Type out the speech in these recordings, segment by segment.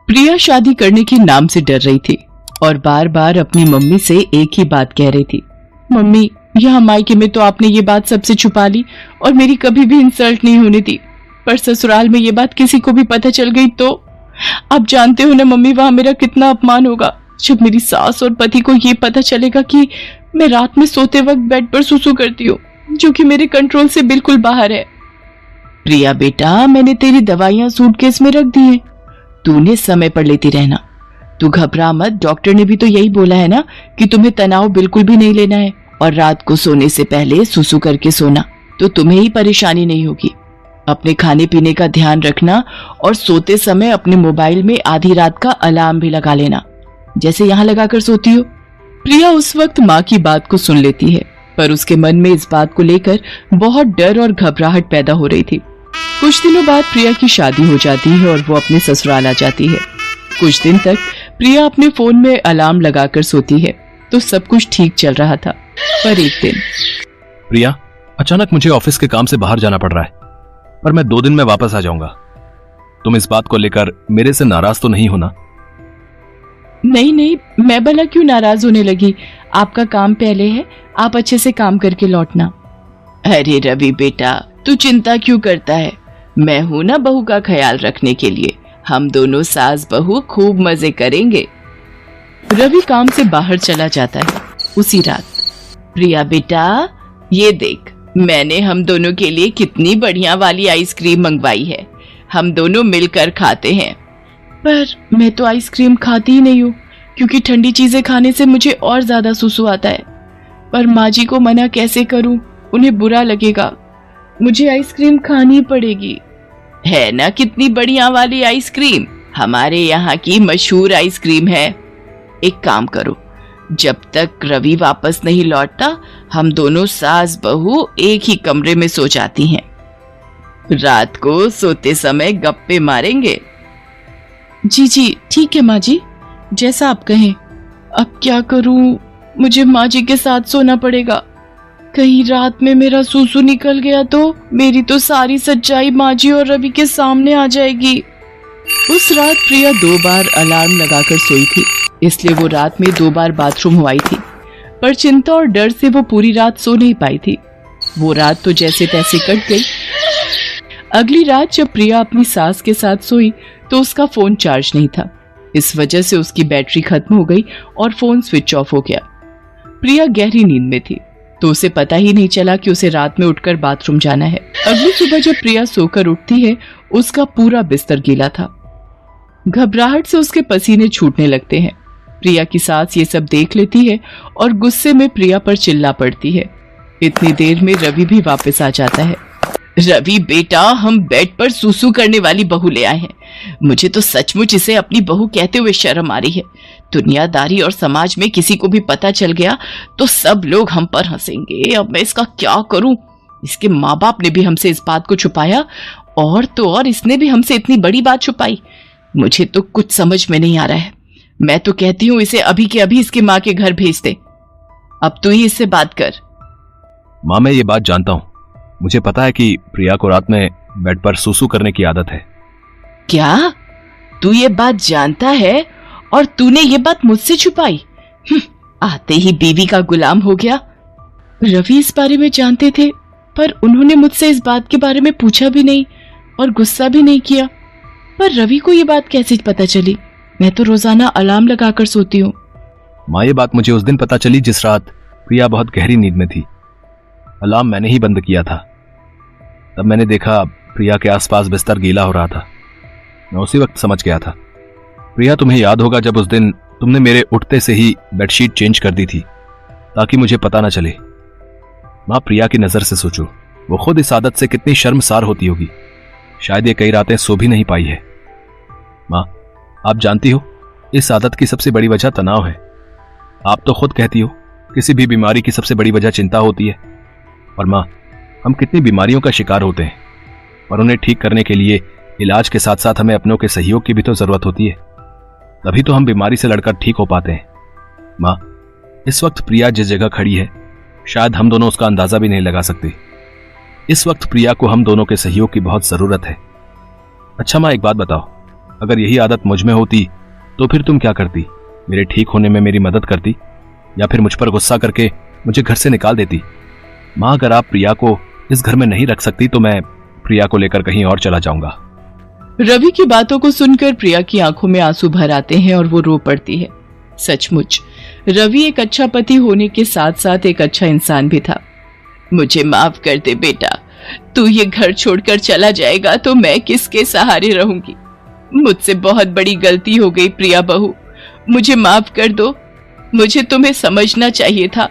प्रिया शादी करने के नाम से डर रही थी और बार बार अपनी मम्मी से एक ही बात कह रही थी, मम्मी यहाँ मायके में तो आपने ये बात सबसे छुपा ली और मेरी कभी भी इंसल्ट नहीं होने दी, पर ससुराल में ये बात किसी को भी पता चल गई तो आप जानते हो ना मम्मी, वहां मेरा कितना अपमान होगा जब मेरी सास और पति को ये पता चलेगा कि मैं रात में सोते वक्त बेड पर सुसु करती हूँ, जो कि मेरे कंट्रोल से बिल्कुल बाहर है। प्रिया बेटा, मैंने तेरी दवाइयां सूटकेस में रख दी हैं, तूने समय पर लेती रहना। तू घबरा मत, डॉक्टर ने भी तो यही बोला है ना कि तुम्हें तनाव बिल्कुल भी नहीं लेना है और रात को सोने से पहले सुसु करके सोना, तो तुम्हें ही परेशानी नहीं होगी। अपने खाने पीने का ध्यान रखना और सोते समय अपने मोबाइल में आधी रात का अलार्म भी लगा लेना, जैसे यहाँ लगाकर सोती हो। प्रिया उस वक्त माँ की बात को सुन लेती है, पर उसके मन में इस बात को लेकर बहुत डर और घबराहट पैदा हो रही थी। कुछ दिनों बाद प्रिया की शादी हो जाती है और वो अपने ससुराल आ जाती है। कुछ दिन तक प्रिया अपने फोन में अलार्म लगाकर सोती है तो सब कुछ ठीक चल रहा था, पर एक दिन प्रिया, अचानक मुझे ऑफिस के काम से बाहर जाना पड़ रहा है, पर मैं 2 दिन में वापस आ जाऊंगा। तुम इस बात को लेकर मेरे से नाराज तो नहीं होना? नहीं नहीं, मैं भला क्यों नाराज होने लगी, आपका काम पहले है, आप अच्छे से काम करके लौटना। अरे रवि बेटा, तू चिंता क्यों करता है, मैं हूं ना बहू का ख्याल रखने के लिए, हम दोनों सास बहू खूब मजे करेंगे। रवि काम से बाहर चला जाता है। उसी रात, प्रिया बेटा ये देख, मैंने हम दोनों के लिए कितनी बढ़िया वाली आइसक्रीम मंगवाई है, हम दोनों मिलकर खाते हैं। पर मैं तो आइसक्रीम खाती ही नहीं हूँ, क्योंकि ठंडी चीजें खाने से मुझे और ज्यादा सुसु आता है। पर माँ जी को मना कैसे करूँ, उन्हें बुरा लगेगा, मुझे आइसक्रीम खानी पड़ेगी। है ना कितनी बढ़िया वाली आइसक्रीम, हमारे यहाँ की मशहूर आइसक्रीम है। एक काम करो, जब तक रवि वापस नहीं लौटता हम दोनों सास बहू एक ही कमरे में सो जाती हैं। रात को सोते समय गप्पे मारेंगे। जी जी ठीक है माँ जी, जैसा आप कहें। अब क्या करूं, मुझे माँ जी के साथ सोना पड़ेगा, कहीं रात में मेरा सूसू निकल गया तो मेरी तो सारी सच्चाई माँ जी और रवि के सामने आ जाएगी। उस रात प्रिया 2 बार अलार्म लगाकर सोई थी, इसलिए वो रात में 2 बार बाथरूम हो आई थी, पर चिंता और डर से वो पूरी रात सो नहीं पाई थी। वो रात तो जैसे तैसे कट गई। अगली रात जब प्रिया अपनी सास के साथ सोई तो उसका फोन चार्ज नहीं था, इस वजह से उसकी बैटरी खत्म हो गई और फोन स्विच ऑफ हो गया। प्रिया गहरी नींद में थी तो उसे पता ही नहीं चला कि उसे रात में उठकर बाथरूम जाना है। अगली सुबह जब प्रिया सोकर उठती है, उसका पूरा बिस्तर गीला था। घबराहट से उसके पसीने छूटने लगते हैं। प्रिया की सास ये सब देख लेती है और गुस्से में प्रिया पर चिल्ला पड़ती है। इतनी देर में रवि भी वापस आ जाता है। रवि बेटा, हम बेड पर सूसू करने वाली बहू ले आए हैं, मुझे तो सचमुच इसे अपनी बहू कहते हुए शर्म आ रही है। दुनियादारी और समाज में किसी को भी पता चल गया तो सब लोग हम पर हंसेंगे। अब मैं इसका क्या करूं, इसके माँ बाप ने भी हमसे इस बात को छुपाया और तो और इसने भी हमसे इतनी बड़ी बात छुपाई, मुझे तो कुछ समझ में नहीं आ रहा है। मैं तो कहती हूँ इसे अभी के अभी इसके माँ के घर भेज दे। अब तू ही इससे बात कर। माँ, मैं ये बात जानता हूँ, मुझे पता है कि प्रिया को रात में बेड पर सूसू करने की आदत है। क्या तू ये बात जानता है और तूने ये बात मुझसे छुपाई? आते ही बीवी का गुलाम हो गया। रवि इस बारे में जानते थे, पर उन्होंने मुझसे इस बात के बारे में पूछा भी नहीं और गुस्सा भी नहीं किया। पर रवि को ये बात कैसे पता चली? मैं तो रोजाना अलार्म लगाकर सोती हूँ। माँ, ये बात मुझे उस दिन पता चली जिस रात प्रिया बहुत गहरी नींद में थी। अलार्म मैंने ही बंद किया था। तब मैंने देखा प्रिया के आसपास बिस्तर गीला हो रहा था। मैं उसी वक्त समझ गया था। प्रिया, तुम्हें याद होगा जब उस दिन तुमने मेरे उठते से ही बेडशीट चेंज कर दी थी ताकि मुझे पता ना चले। माँ, प्रिया की नजर से सोचो, वो खुद इस आदत से कितनी शर्मसार होती होगी। शायद ये कई रातें सो भी नहीं पाई है। माँ, आप जानती हो इस आदत की सबसे बड़ी वजह तनाव है। आप तो खुद कहती हो किसी भी बीमारी की सबसे बड़ी वजह चिंता होती है। और माँ, हम कितनी बीमारियों का शिकार होते हैं, पर उन्हें ठीक करने के लिए इलाज के साथ साथ हमें अपनों के सहयोग की भी तो जरूरत होती है, तभी तो हम बीमारी से लड़कर ठीक हो पाते हैं। माँ, इस वक्त प्रिया जिस जगह खड़ी है शायद हम दोनों उसका अंदाजा भी नहीं लगा सकते। इस वक्त प्रिया को हम दोनों के सहयोग की बहुत जरूरत है। अच्छा माँ, एक बात बताओ, अगर यही आदत मुझ में होती तो फिर तुम क्या करती? मेरे ठीक होने में मेरी मदद करती या फिर मुझ पर गुस्सा करके मुझे घर से निकाल देती? माँ, अगर आप प्रिया को इस घर में नहीं रख सकती तो मैं प्रिया को लेकर कहीं और चला जाऊंगा। रवि की बातों को सुनकर प्रिया की आंखों में आंसू भर आते हैं और वो रो पड़ती है। सचमुच रवि एक अच्छा पति होने के साथ साथ एक अच्छा इंसान भी था। मुझे माफ कर दे बेटा, तू ये घर छोड़कर चला जाएगा तो मैं किसके सहारे रहूंगी? मुझसे बहुत बड़ी गलती हो गई प्रिया बहू, मुझे माफ कर दो। मुझे तुम्हें समझना चाहिए था,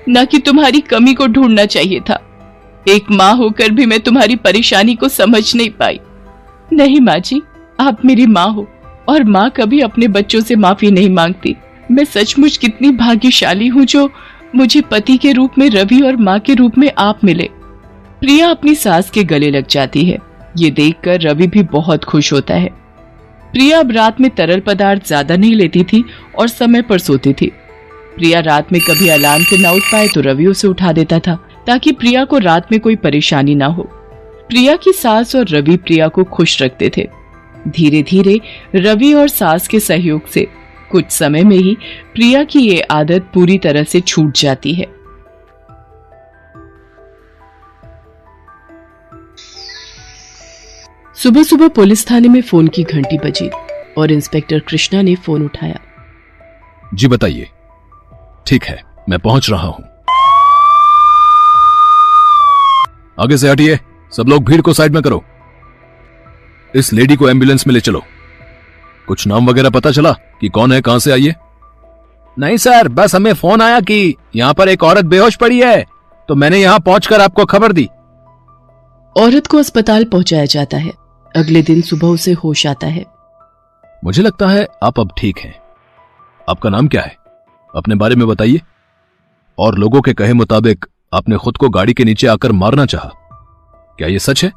ना कि तुम्हारी कमी को ढूंढना चाहिए था। एक माँ होकर भी मैं तुम्हारी परेशानी को समझ नहीं पाई। नहीं माँ जी, आप मेरी माँ हो और माँ कभी अपने बच्चों से माफी नहीं मांगती। मैं सचमुच कितनी भाग्यशाली हूँ जो मुझे पति के रूप में रवि और माँ के रूप में आप मिले। प्रिया अपनी सास के गले लग जाती है। ये देखकर रवि भी बहुत खुश होता है। प्रिया अब रात में तरल पदार्थ ज्यादा नहीं लेती थी और समय पर सोती थी। प्रिया रात में कभी अलार्म से ना उठ पाए तो रवि उसे उठा देता था ताकि प्रिया को रात में कोई परेशानी ना हो। प्रिया की सास और रवि प्रिया को खुश रखते थे। धीरे धीरे रवि और सास के सहयोग से कुछ समय में ही प्रिया की ये आदत पूरी तरह से छूट जाती है। सुबह सुबह पुलिस थाने में फोन की घंटी बजी और इंस्पेक्टर कृष्णा ने फोन उठाया। जी बताइए। ठीक है, मैं पहुंच रहा हूं। आगे से हटिए, सब लोग भीड़ को साइड में करो। इस लेडी को एम्बुलेंस में ले चलो। कुछ नाम वगैरह पता चला कि कौन है, कहां से आई है? नहीं सर, बस हमें फोन आया कि यहां पर एक औरत बेहोश पड़ी है, तो मैंने यहां पहुंचकर आपको खबर दी। औरत को अस्पताल पहुंचाया जाता है। अगले दिन सुबह उसे होश आता है। मुझे लगता है आप अब ठीक हैं। आपका नाम क्या है? अपने बारे में बताइए। और लोगों के कहे मुताबिक आपने खुद को गाड़ी के नीचे आकर मारना चाहा, क्या यह सच है?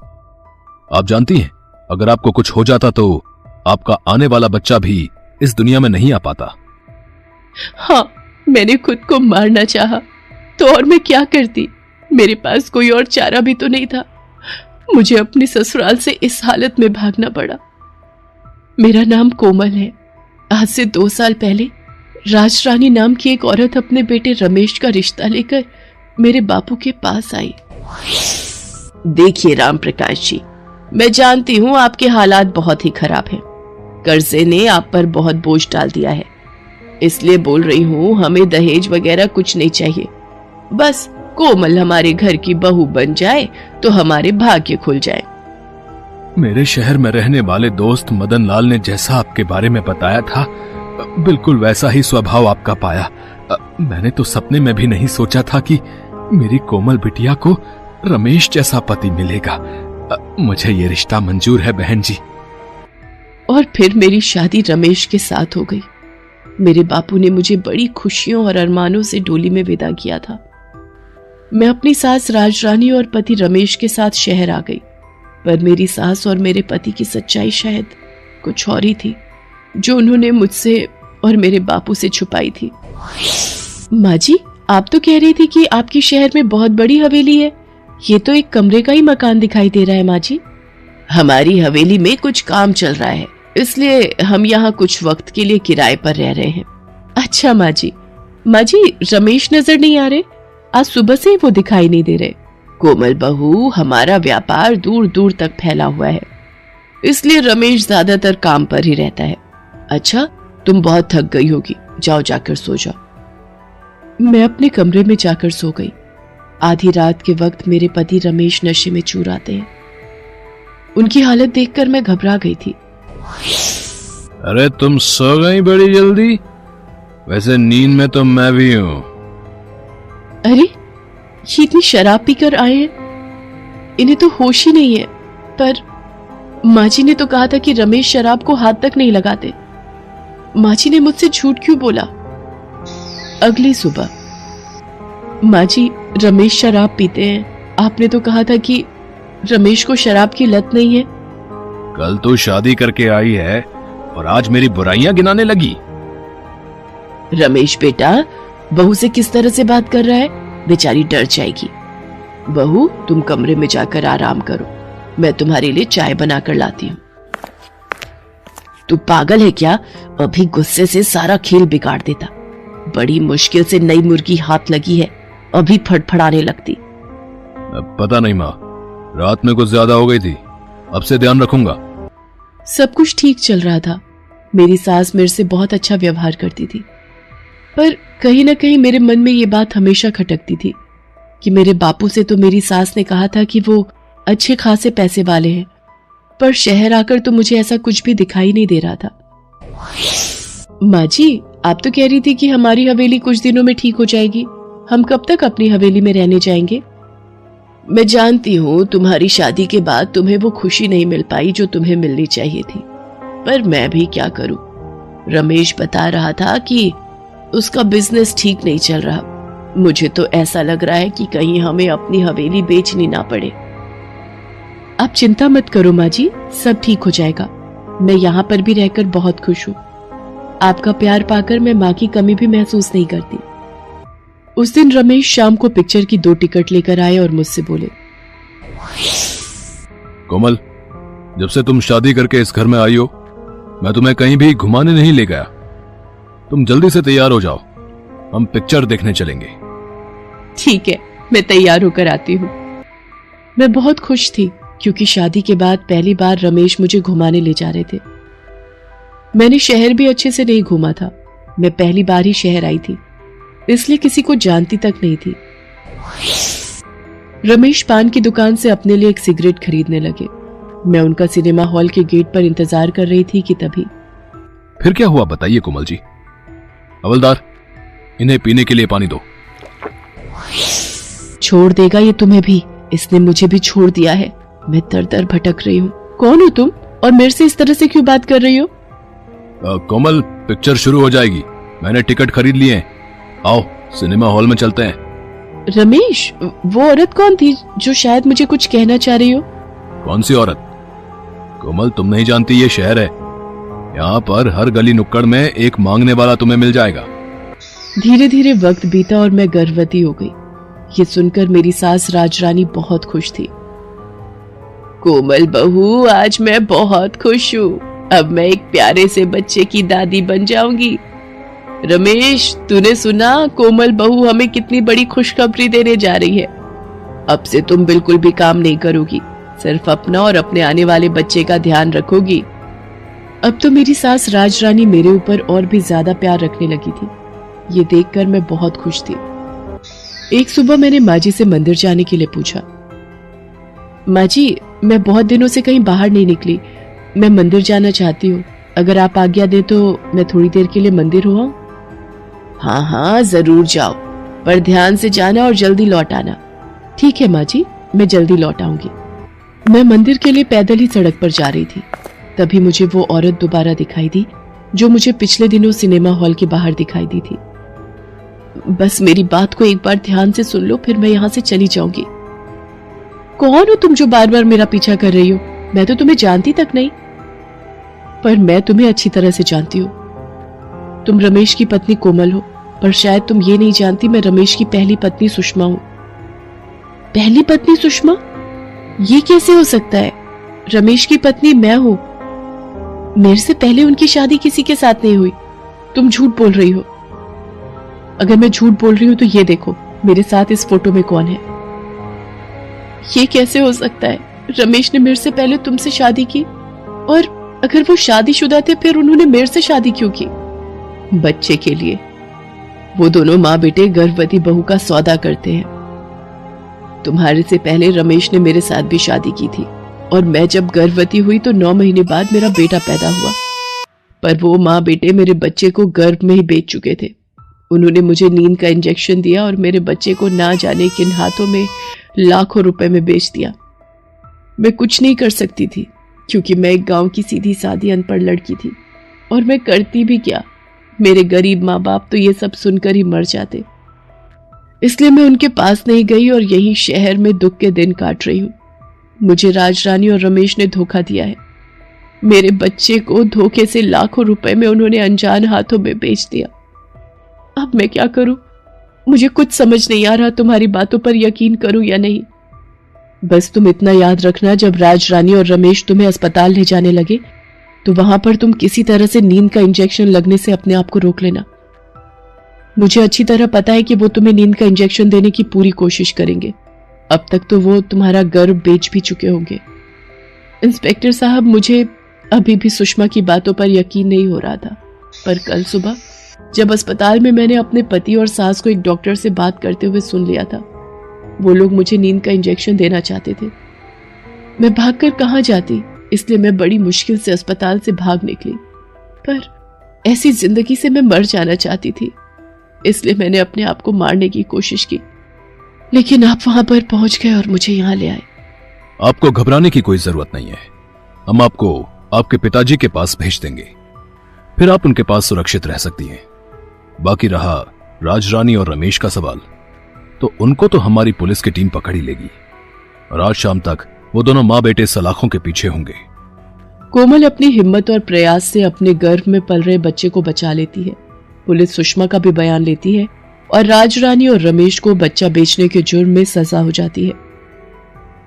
आप जानती हैं, अगर आपको कुछ हो जाता तो आपका आने वाला बच्चा भी इस दुनिया में नहीं आ पाता। हाँ, मैंने खुद को मारना चाहा, तो और मैं क्या करती? मेरे पास कोई और चारा भी तो नहीं था। मुझे अपने ससुराल से इस हालत में भागना पड़ा। मेरा नाम कोमल है। आज से 2 साल पहले राजरानी नाम की एक औरत अपने बेटे रमेश का रिश्ता लेकर मेरे बापू के पास आई। देखिए राम प्रकाश जी, मैं जानती हूँ आपके हालात बहुत ही खराब हैं। कर्जे ने आप पर बहुत बोझ डाल दिया है, इसलिए बोल रही हूँ हमें दहेज वगैरह कुछ नहीं चाहिए। बस कोमल हमारे घर की बहू बन जाए तो हमारे भाग्य खुल जाए। मेरे शहर में रहने वाले दोस्त मदन लाल ने जैसा आपके बारे में बताया था, बिल्कुल वैसा ही स्वभाव आपका पाया। मैंने तो सपने में भी नहीं सोचा था कि मेरी कोमल बिटिया को रमेश जैसा पति मिलेगा। मुझे ये रिश्ता मंजूर है बहन जी। और फिर मेरी शादी रमेश के साथ हो गई। मेरे बापू ने मुझे बड़ी खुशियों और अरमानों से डोली में विदा किया था। मैं अपनी सास राजरानी और पति रमेश के साथ शहर आ गई, पर मेरी सास और मेरे पति की सच्चाई शायद कुछ और ही थी, जो उन्होंने मुझसे और मेरे बापू से छुपाई थी। माँ जी, आप तो कह रही थी कि आपकी शहर में बहुत बड़ी हवेली है। ये तो एक कमरे का ही मकान दिखाई दे रहा है माँ जी। हमारी हवेली में कुछ काम चल रहा है, इसलिए हम यहाँ कुछ वक्त के लिए किराए पर रह रहे हैं। अच्छा माँ जी। माँ जी, रमेश नजर नहीं आ रहे? आज सुबह से वो दिखाई नहीं दे रहे। कोमल बहू, हमारा व्यापार दूर दूर तक फैला हुआ है, इसलिए रमेश ज्यादातर काम पर ही रहता है। अच्छा, तुम बहुत थक गई होगी, जाओ जाकर सो जाओ। मैं अपने कमरे में जाकर सो गई। आधी रात के वक्त मेरे पति रमेश नशे में चूर आते हैं। उनकी हालत देखकर मैं घबरा गई थी। अरे तुम सो गई बड़ी जल्दी? वैसे नींद में तो मैं भी हूं। अरे, ये इतनी शराब पीकर आए हैं, इन्हें तो होश ही नहीं है। पर माँ जी ने तो कहा था कि रमेश शराब को हाथ तक नहीं लगाते। माँ जी ने मुझसे झूठ क्यों बोला? अगली सुबह, माँ जी, रमेश शराब पीते हैं। आपने तो कहा था कि रमेश को शराब की लत नहीं है। कल तो शादी करके आई है और आज मेरी बुराइयां गिनाने लगी। रमेश बेटा, बहू से किस तरह से बात कर रहा है? बेचारी डर जाएगी। बहू, तुम कमरे में जाकर आराम करो, मैं तुम्हारे लिए चाय बनाकर लाती हूँ। तू पागल है क्या? अभी गुस्से से सारा खेल बिगाड़ देता। बड़ी मुश्किल से नई मुर्गी हाथ लगी है, अभी फड़फड़ाने लगती। पता नहीं माँ, रात में कुछ ज्यादा हो गई थी, अब से ध्यान रखूंगा। सब कुछ ठीक चल रहा था। मेरी सास मेरे से बहुत अच्छा व्यवहार करती थी, पर कहीं ना कहीं मेरे मन में ये बात हमेशा खटकती थी कि मेरे बापू से तो मेरी सास ने कहा था कि वो अच्छे खासे पैसे वाले हैं, पर शहर आकर तो मुझे ऐसा कुछ भी दिखाई नहीं दे रहा था। माँ जी, आप तो कह रही थी कि हमारी हवेली कुछ दिनों में ठीक हो जाएगी। हम कब तक अपनी हवेली में रहने जाएंगे? मैं जानती हूँ तुम्हारी शादी के बाद तुम्हें वो खुशी नहीं मिल पाई जो तुम्हें मिलनी चाहिए थी, पर मैं भी क्या करूं। रमेश बता रहा था कि उसका बिजनेस ठीक नहीं चल रहा। मुझे तो ऐसा लग रहा है कि कहीं हमें अपनी हवेली बेचनी ना पड़े। आप चिंता मत करो माँ जी, सब ठीक हो जाएगा। मैं यहाँ पर भी रहकर बहुत खुश हूँ। आपका प्यार पाकर मैं माँ की कमी भी महसूस नहीं करती। उस दिन रमेश शाम को पिक्चर की 2 टिकट लेकर आए और मुझसे बोले, कोमल, जब से तुम शादी करके इस घर में आई हो, मैं तुम्हें कहीं भी घुमाने नहीं ले गया। तुम जल्दी से तैयार हो जाओ, हम पिक्चर देखने चलेंगे। ठीक है, मैं तैयार होकर आती हूँ। मैं बहुत खुश थी क्योंकि शादी के बाद पहली बार रमेश मुझे घुमाने ले जा रहे थे। मैंने शहर भी अच्छे से नहीं घूमा था। मैं पहली बार ही शहर आई थी, इसलिए किसी को जानती तक नहीं थी। रमेश पान की दुकान से अपने लिए एक सिगरेट खरीदने लगे। मैं उनका सिनेमा हॉल के गेट पर इंतजार कर रही थी कि तभी। फिर क्या हुआ बताइए कोमल जी। हवलदार, इन्हें पीने के लिए पानी दो। छोड़ देगा ये तुम्हें भी, इसने मुझे भी छोड़ दिया है। मैं दर दर भटक रही हूँ। कौन हो तुम और मेरे से इस तरह से क्यों बात कर रही हो? कोमल, पिक्चर शुरू हो जाएगी, मैंने टिकट खरीद लिए हैं। आओ सिनेमा हॉल में चलते हैं। रमेश, वो औरत कौन थी जो शायद मुझे कुछ कहना चाह रही हो? कौन सी औरत? कोमल, तुम नहीं जानती ये शहर है। यहाँ पर हर गली नुक्कड़ में एक मांगने वाला तुम्हें मिल जाएगा। धीरे धीरे वक्त बीता और मैं गर्भवती हो गई। ये सुनकर मेरी सास राजरानी बहुत खुश थी। कोमल बहू, आज मैं बहुत खुश हूँ। अब मैं एक प्यारे से बच्चे की दादी बन जाऊंगी। रमेश, तूने सुना? कोमल बहू हमें कितनी बड़ी खुशखबरी देने जा रही है। अब से तुम बिल्कुल भी काम नहीं करोगी, सिर्फ अपना और अपने आने वाले बच्चे का ध्यान रखोगी। अब तो मेरी सास राजरानी मेरे ऊपर और भी ज्यादा प्यार रखने लगी थी। ये देखकर मैं बहुत खुश थी। एक सुबह मैंने माँ जी से मंदिर जाने के लिए पूछा। माँ जी, मैं बहुत दिनों से कहीं बाहर नहीं निकली, मैं मंदिर जाना चाहती हूँ। अगर आप आज्ञा दे तो मैं थोड़ी देर के लिए मंदिर हो आऊं? हाँ हाँ, जरूर जाओ, पर ध्यान से जाना और जल्दी लौट आना। ठीक है माँ जी, मैं जल्दी लौट आऊंगी। मैं मंदिर के लिए पैदल ही सड़क पर जा रही थी। तभी मुझे वो औरत दोबारा दिखाई दी जो मुझे पिछले दिनों सिनेमा हॉल के बाहर दिखाई दी थी। बस मेरी बात को एक बार ध्यान से सुन लो, फिर मैं यहाँ से चली जाऊंगी। कौन हो तुम जो बार बार मेरा पीछा कर रही हो? मैं तो तुम्हें जानती तक नहीं। पर मैं तुम्हें अच्छी तरह से जानती हूँ। तुम रमेश की पत्नी कोमल हो, पर शायद तुम ये नहीं जानती मैं रमेश की पहली पत्नी सुषमा हूँ। पहली पत्नी सुषमा? ये कैसे हो सकता है? रमेश की पत्नी मैं हूँ। मेरे से पहले उनकी शादी किसी के साथ नहीं हुई। तुम झूठ बोल रही हो। अगर मैं झूठ बोल रही हूँ तो ये देखो, मेरे साथ इस फोटो में कौन है। ये कैसे हो सकता है? रमेश ने मेरे से पहले तुमसे शादी की, और अगर वो शादीशुदा थे फिर उन्होंने मेरे से शादी क्यों की? बच्चे के लिए। वो दोनों माँ बेटे गर्भवती बहू का सौदा करते हैं। तुम्हारे से पहले रमेश ने मेरे साथ भी शादी की थी, और मैं जब गर्भवती हुई तो 9 महीने बाद मेरा बेटा पैदा हुआ। पर वो माँ बेटे मेरे बच्चे को गर्भ में ही बेच चुके थे। उन्होंने मुझे नींद का इंजेक्शन दिया और मेरे बच्चे को ना जाने किन हाथों में लाखों रुपए में बेच दिया। मैं कुछ नहीं कर सकती थी क्योंकि मैं एक गांव की सीधी सादी अनपढ़ लड़की थी, और मैं करती भी क्या? मेरे गरीब माँ बाप तो ये सब सुनकर ही मर जाते। इसलिए मैं उनके पास नहीं गई और यही शहर में दुख के दिन काट रही हूँ। मुझे राजरानी और रमेश ने धोखा दिया है। मेरे बच्चे को धोखे से लाखों रुपए में उन्होंने अनजान हाथों में बेच दिया। अब मैं क्या करूं? मुझे कुछ समझ नहीं आ रहा तुम्हारी बातों पर यकीन करूं या नहीं। बस तुम इतना याद रखना, जब राजरानी और रमेश तुम्हें अस्पताल ले जाने लगे तो वहां पर तुम किसी तरह से नींद का इंजेक्शन लगने से अपने आप को रोक लेना। मुझे अच्छी तरह पता है कि वो तुम्हें नींद का इंजेक्शन देने की पूरी कोशिश करेंगे। अब तक तो वो तुम्हारा गर्व बेच भी चुके होंगे। इंस्पेक्टर साहब, मुझे अभी भी सुषमा की बातों पर यकीन नहीं हो रहा था, पर कल सुबह जब अस्पताल में मैंने अपने पति और सास को एक डॉक्टर से बात करते हुए सुन लिया था, वो लोग मुझे नींद का इंजेक्शन देना चाहते थे। मैं भागकर कहाँ जाती, इसलिए मैं बड़ी मुश्किल से अस्पताल से भाग निकली। पर ऐसी जिंदगी से मैं मर जाना चाहती थी, इसलिए मैंने अपने आप को मारने की कोशिश की। लेकिन आप वहां पर पहुंच गए और मुझे यहां ले आए। आपको घबराने की कोई जरूरत नहीं है। हम आपको आपके पिताजी के पास भेज देंगे, फिर आप उनके पास सुरक्षित रह सकती हैं। बाकी रहा राजरानी और रमेश का सवाल, तो उनको तो हमारी पुलिस की टीम पकड़ ही लेगी और आज शाम तक वो दोनों मां बेटे सलाखों के पीछे होंगे। कोमल अपनी हिम्मत और प्रयास से अपने गर्भ में पल रहे बच्चे को बचा लेती है। पुलिस सुषमा का भी बयान लेती है और राजरानी और रमेश को बच्चा बेचने के जुर्म में सजा हो जाती है।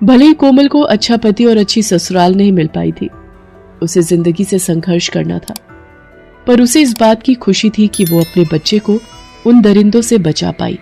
भले ही कोमल को अच्छा पति और अच्छी ससुराल नहीं मिल पाई थी, उसे जिंदगी से संघर्ष करना था, पर उसे इस बात की खुशी थी कि वो अपने बच्चे को उन दरिंदों से बचा पाई